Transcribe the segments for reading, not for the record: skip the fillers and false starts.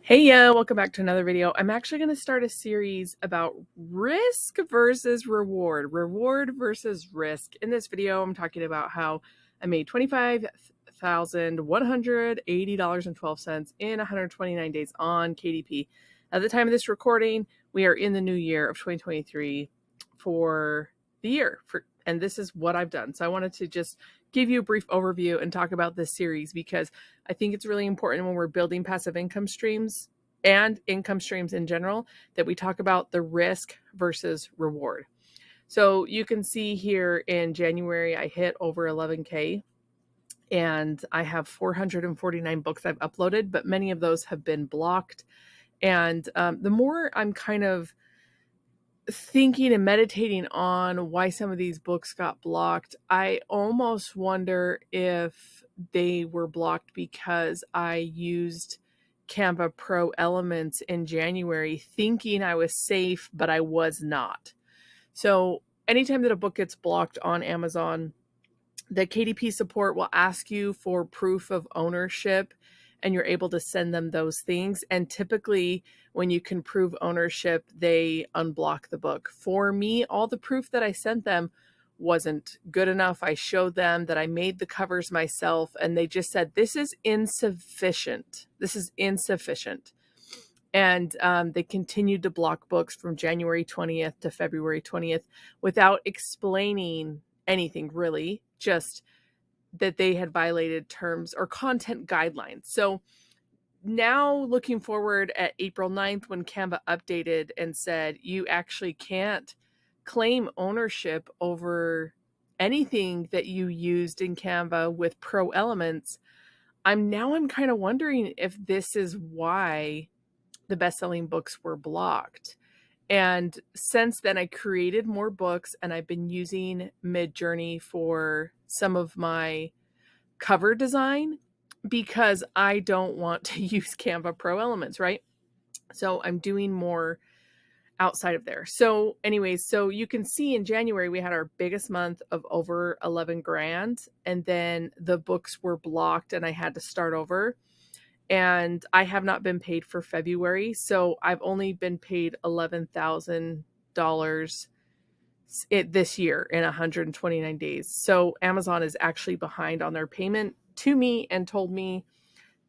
Hey, welcome back to another video. I'm actually going to start a series about risk versus reward versus risk. In this video, I'm talking about how I made $25,180.12 in 129 days on KDP. At the time of this recording, we are in the new year of 2023 for the year, and this is what I've done. So I wanted to just give you a brief overview and talk about this series because I think it's really important when we're building passive income streams and income streams in general that we talk about the risk versus reward. So you can see here in January, I hit over 11K and I have 449 books I've uploaded, but many of those have been blocked. And the more I'm kind of thinking and meditating on why some of these books got blocked, I almost wonder if they were blocked because I used Canva Pro Elements in January thinking I was safe, but I was not. So anytime that a book gets blocked on Amazon, the KDP support will ask you for proof of ownership and you're able to send them those things. And typically when you can prove ownership, they unblock the book. For me, all the proof that I sent them wasn't good enough. I showed them that I made the covers myself and they just said, this is insufficient. This is insufficient. And they continued to block books from January 20th to February 20th without explaining anything really, just that they had violated terms or content guidelines. So now looking forward at April 9th, when Canva updated and said, you actually can't claim ownership over anything that you used in Canva with Pro Elements, I'm kind of wondering if this is why the best-selling books were blocked. And since then, I created more books and I've been using Midjourney for some of my cover design because I don't want to use Canva Pro Elements, right? So I'm doing more outside of there. So anyways, so you can see in January, we had our biggest month of over 11 grand. And then the books were blocked and I had to start over. And I have not been paid for February. So I've only been paid $11,000 this year in 129 days. So Amazon is actually behind on their payment to me and told me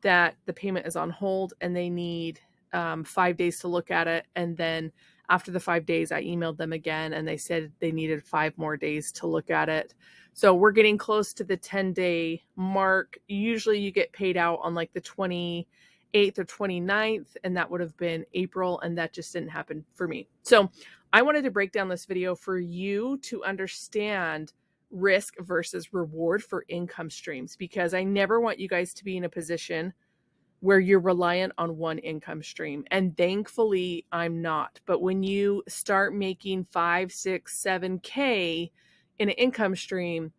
that the payment is on hold and they need 5 days to look at it. And then after the 5 days, I emailed them again and they said they needed 5 more days to look at it. So we're getting close to the 10-day mark. Usually you get paid out on like the 28th or 29th, and that would have been April, and that just didn't happen for me. So I wanted to break down this video for you to understand risk versus reward for income streams, because I never want you guys to be in a position where you're reliant on one income stream. And thankfully I'm not. But when you start making 5, 6, 7K in an income stream,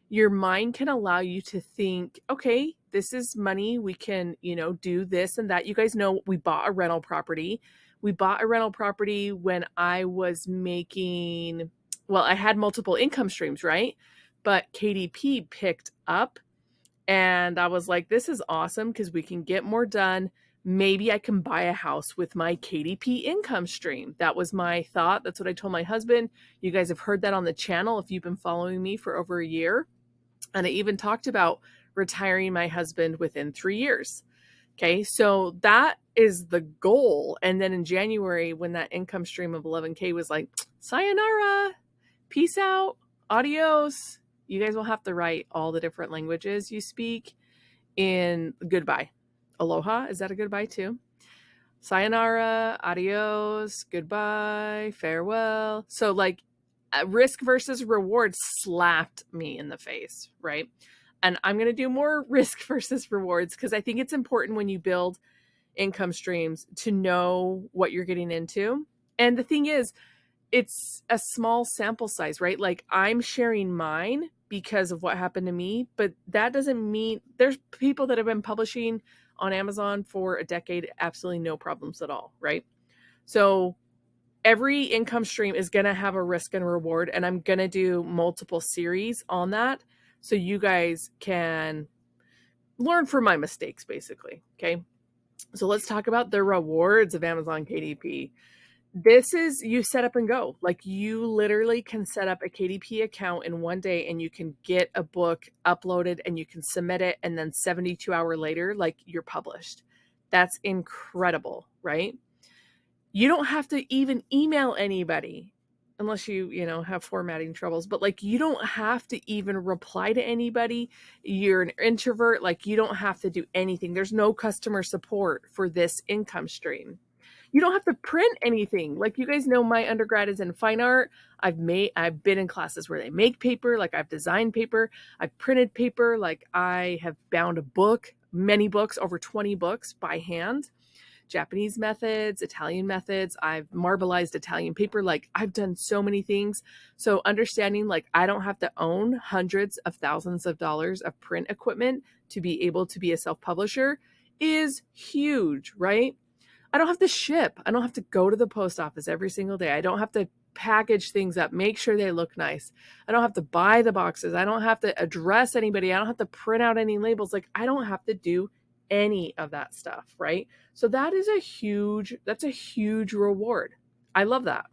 your mind can allow you to think, okay, this is money. We can, do this and that. You guys know we bought a rental property. We bought a rental property when I was making, I had multiple income streams, right? But KDP picked up and I was like, this is awesome because we can get more done. Maybe I can buy a house with my KDP income stream. That was my thought. That's what I told my husband. You guys have heard that on the channel if you've been following me for over a year. And I even talked about retiring my husband within 3 years. Okay, so that is the goal. And then in January, when that income stream of 11K was like, sayonara, peace out, adios. You guys will have to write all the different languages you speak in goodbye. Aloha, is that a goodbye too? Sayonara, adios, goodbye, farewell. So like risk versus reward slapped me in the face, right? And I'm going to do more risk versus rewards because I think it's important when you build income streams to know what you're getting into. And the thing is, it's a small sample size, right? Like I'm sharing mine because of what happened to me, but that doesn't mean there's people that have been publishing on Amazon for a decade, absolutely no problems at all, right? So every income stream is going to have a risk and reward, and I'm going to do multiple series on that so you guys can learn from my mistakes, basically, okay? So let's talk about the rewards of Amazon KDP. This is you set up and go. Like you literally can set up a KDP account in one day and you can get a book uploaded and you can submit it, and then 72 hours later, like you're published. That's incredible, right? You don't have to even email anybody unless you have formatting troubles, but like you don't have to even reply to anybody. You're an introvert, like you don't have to do anything. There's no customer support for this income stream. You don't have to print anything. Like you guys know, my undergrad is in fine art. I've been in classes where they make paper, like I've designed paper, I've printed paper, like I have bound a book, many books, over 20 books by hand. Japanese methods, Italian methods. I've marbleized Italian paper. Like I've done so many things. So understanding like I don't have to own hundreds of thousands of dollars of print equipment to be able to be a self-publisher is huge, right? I don't have to ship. I don't have to go to the post office every single day. I don't have to package things up, make sure they look nice. I don't have to buy the boxes. I don't have to address anybody. I don't have to print out any labels. Like I don't have to do any of that stuff, right? So that's a huge reward. I love that.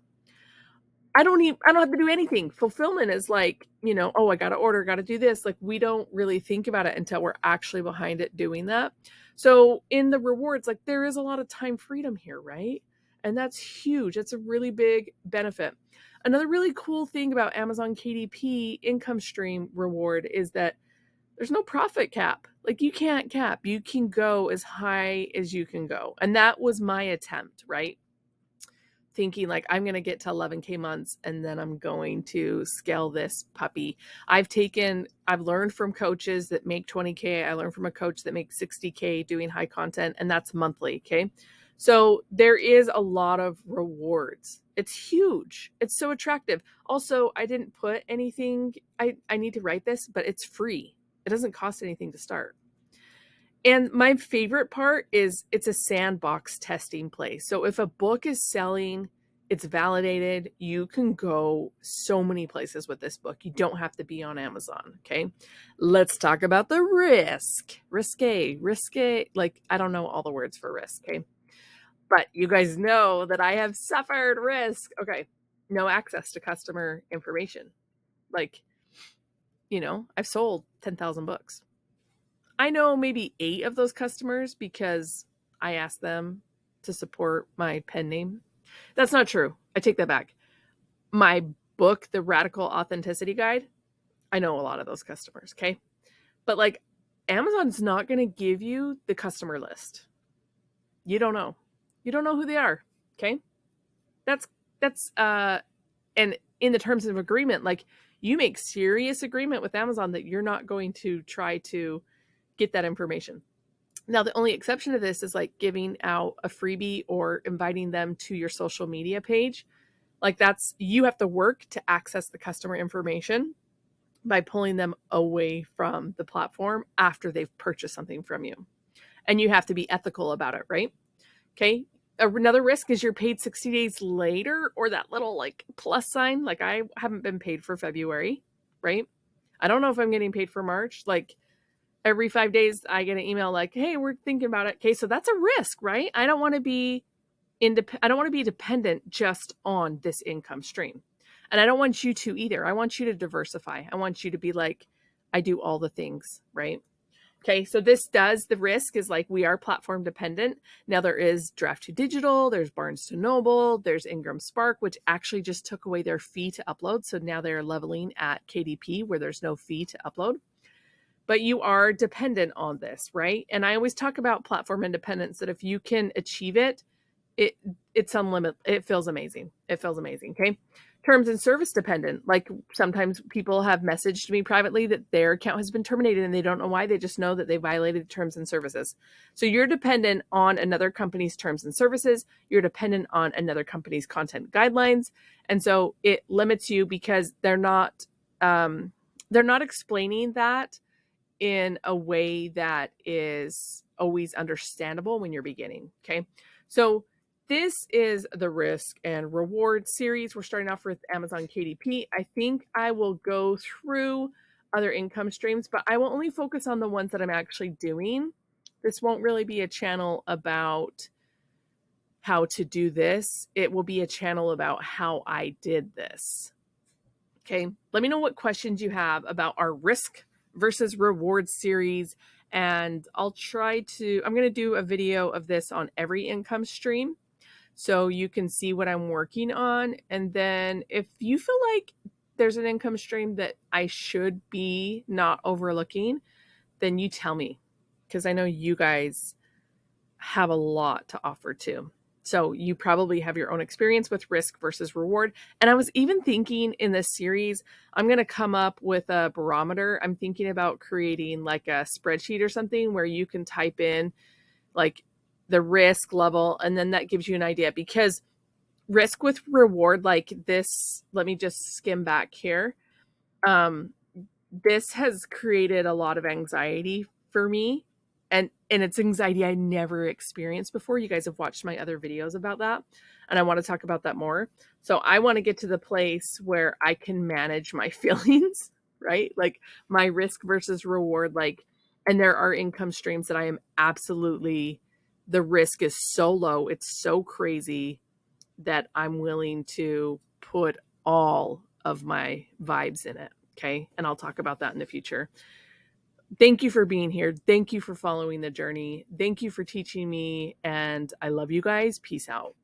I don't have to do anything. Fulfillment is like, oh, I got to order, got to do this. Like we don't really think about it until we're actually behind it doing that. So in the rewards, like there is a lot of time freedom here, right? And that's huge. It's a really big benefit. Another really cool thing about Amazon KDP income stream reward is that there's no profit cap. Like you can't cap. You can go as high as you can go. And that was my attempt, right? Thinking like I'm going to get to 11K months and then I'm going to scale this puppy. I've learned from coaches that make 20K. I learned from a coach that makes 60K doing high content, and that's monthly. Okay. So there is a lot of rewards. It's huge. It's so attractive. Also, I didn't put anything, I need to write this, but it's free. It doesn't cost anything to start. And my favorite part is it's a sandbox testing place. So if a book is selling, it's validated, you can go so many places with this book. You don't have to be on Amazon. Okay. Let's talk about the risk. Risque. Like, I don't know all the words for risk. Okay. But you guys know that I have suffered risk. Okay. No access to customer information. Like, I've sold 10,000 books. I know maybe 8 of those customers because I asked them to support my pen name. That's not true. I take that back. My book, The Radical Authenticity Guide, I know a lot of those customers, okay? But like Amazon's not going to give you the customer list. You don't know. You don't know who they are, okay? That's and in the terms of agreement, like you make serious agreement with Amazon that you're not going to try to get that information. Now, the only exception to this is like giving out a freebie or inviting them to your social media page. Like you have to work to access the customer information by pulling them away from the platform after they've purchased something from you. And you have to be ethical about it, right? Okay. Another risk is you're paid 60 days later, or that little like plus sign. Like I haven't been paid for February, right? I don't know if I'm getting paid for March. Like every 5 days I get an email like, hey, we're thinking about it. Okay. So that's a risk, right? I don't want to be dependent just on this income stream. And I don't want you to either. I want you to diversify. I want you to be like, I do all the things, right? Okay, so the risk is like we are platform dependent. Now there is Draft to Digital, there's Barnes to Noble, there's Ingram Spark, which actually just took away their fee to upload. So now they're leveling at KDP where there's no fee to upload. But you are dependent on this, right? And I always talk about platform independence, that if you can achieve it, it's unlimited. It feels amazing. It feels amazing. Okay. Terms and service dependent. Like sometimes people have messaged me privately that their account has been terminated and they don't know why. They just know that they violated terms and services. So you're dependent on another company's terms and services. You're dependent on another company's content guidelines. And so it limits you because they're not explaining that in a way that is always understandable when you're beginning. Okay. So this is the risk and reward series. We're starting off with Amazon KDP. I think I will go through other income streams, but I will only focus on the ones that I'm actually doing This won't really be a channel about how to do this. It will be a channel about how I did this. Okay, let me know what questions you have about our risk versus reward series. And I'm going to do a video of this on every income stream so you can see what I'm working on. And then if you feel like there's an income stream that I should be not overlooking, then you tell me, because I know you guys have a lot to offer too. So you probably have your own experience with risk versus reward. And I was even thinking in this series, I'm going to come up with a barometer. I'm thinking about creating like a spreadsheet or something where you can type in like the risk level, and then that gives you an idea, because risk with reward like this, let me just skim back here. This has created a lot of anxiety for me, and it's anxiety I never experienced before. You guys have watched my other videos about that, and I want to talk about that more. So I want to get to the place where I can manage my feelings, right? Like my risk versus reward, like, and there are income streams that I am absolutely, the risk is so low, it's so crazy that I'm willing to put all of my vibes in it. Okay. And I'll talk about that in the future. Thank you for being here. Thank you for following the journey. Thank you for teaching me. And I love you guys. Peace out.